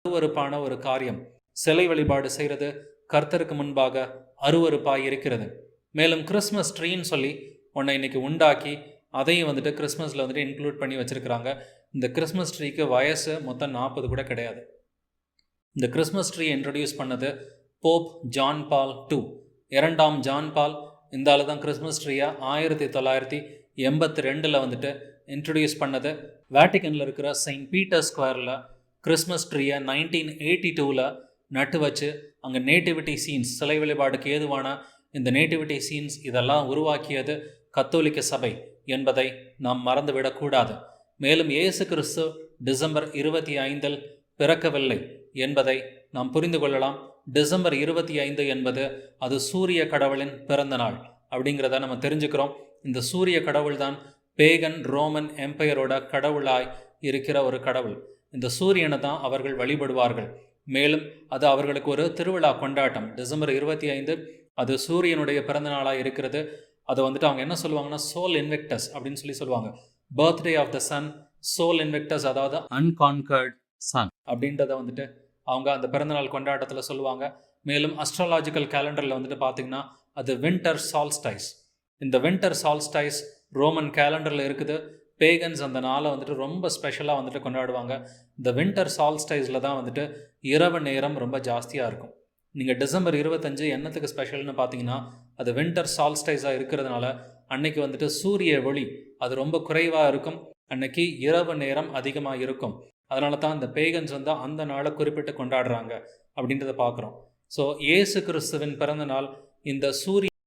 அருவருப்பான ஒரு காரியம். சிலை வழிபாடு செய்கிறது கர்த்தருக்கு முன்பாக அருவருப்பாய் இருக்கிறது. மேலும் கிறிஸ்மஸ் ட்ரீன்னு சொல்லி ஒன்றை இன்னைக்கு உண்டாக்கி அதையும் வந்துட்டு கிறிஸ்மஸில் வந்துட்டு இன்க்ளூட் பண்ணி வச்சுருக்கிறாங்க. இந்த கிறிஸ்மஸ் ட்ரீக்கு வயசு மொத்தம் 40 கூட கிடையாது. இந்த கிறிஸ்மஸ் ட்ரீ இன்ட்ரடியூஸ் பண்ணது போப் ஜான் பால் II, 2ஆம் ஜான் பால். இந்த ஆள் தான் கிறிஸ்மஸ் ட்ரீயை 1982 வந்துட்டு இன்ட்ரடியூஸ் பண்ணது. வேட்டிக்கனில் இருக்கிற செயின்ட் பீட்டர் ஸ்கொயரில் கிறிஸ்மஸ் ட்ரீயை 1982 நட்டு வச்சு அங்கே நேட்டிவிட்டி சீன்ஸ், சிலை வழிபாடுக்கு ஏதுவான இந்த நேட்டிவிட்டி சீன்ஸ் இதெல்லாம் உருவாக்கியது கத்தோலிக்க சபை என்பதை நாம் மறந்துவிடக்கூடாது. மேலும் இயேசு கிறிஸ்து டிசம்பர் 25 பிறக்கவில்லை என்பதை நாம் புரிந்து கொள்ளலாம். டிசம்பர் 25 என்பது அது சூரிய கடவுளின் பிறந்த நாள் அப்படிங்கிறத நம்ம தெரிஞ்சுக்கிறோம். இந்த சூரிய கடவுள் தான் பேகன் ரோமன் எம்பையரோட கடவுளாய் இருக்கிற ஒரு கடவுள். இந்த சூரியனை தான் அவர்கள் வழிபடுவார்கள். மேலும் அது அவர்களுக்கு ஒரு திருவிழா கொண்டாட்டம். டிசம்பர் 25 அது சூரியனுடைய பிறந்த நாளாக இருக்கிறது. அதை வந்துட்டு அவங்க என்ன சொல்லுவாங்கன்னா சோல் இன்வெக்டஸ் அப்படின்னு சொல்லுவாங்க. Birthday of the sun, Sol Invictus, அதாவது அன்கான்கர்ட் சன் அப்படின்றத வந்துட்டு அவங்க அந்த பிறந்தநாள் கொண்டாட்டத்தில் சொல்லுவாங்க. மேலும் அஸ்ட்ராலாஜிக்கல் கேலண்டரில் வந்துட்டு பார்த்திங்கன்னா அது வின்டர் சால்ஸ்டைஸ். இந்த வின்டர் சால்ஸ்டைஸ் ரோமன் கேலண்டரில் இருக்குது. பேகன்ஸ் அந்த நாளை வந்துட்டு ரொம்ப ஸ்பெஷலாக வந்துட்டு கொண்டாடுவாங்க. இந்த வின்டர் சால்ஸ்டைஸில் தான் வந்துட்டு இரவு நேரம் ரொம்ப ஜாஸ்தியாக இருக்கும். நீங்கள் டிசம்பர் 25 என்னத்துக்கு ஸ்பெஷல்னு பார்த்தீங்கன்னா அது வின்டர் சால்ஸ்டைஸாக இருக்கிறதுனால அன்னைக்கு வந்துட்டு சூரிய ஒளி அது ரொம்ப குறைவாக இருக்கும். அன்னைக்கு இரவு நேரம் அதிகமாக இருக்கும். அதனால தான் இந்த பேகன்ஸ் வந்து அந்த நாளை குறிப்பிட்டு கொண்டாடுறாங்க அப்படின்றத பார்க்குறோம். ஸோ இயேசு கிறிஸ்துவின் பிறந்த நாள் இந்த சூரிய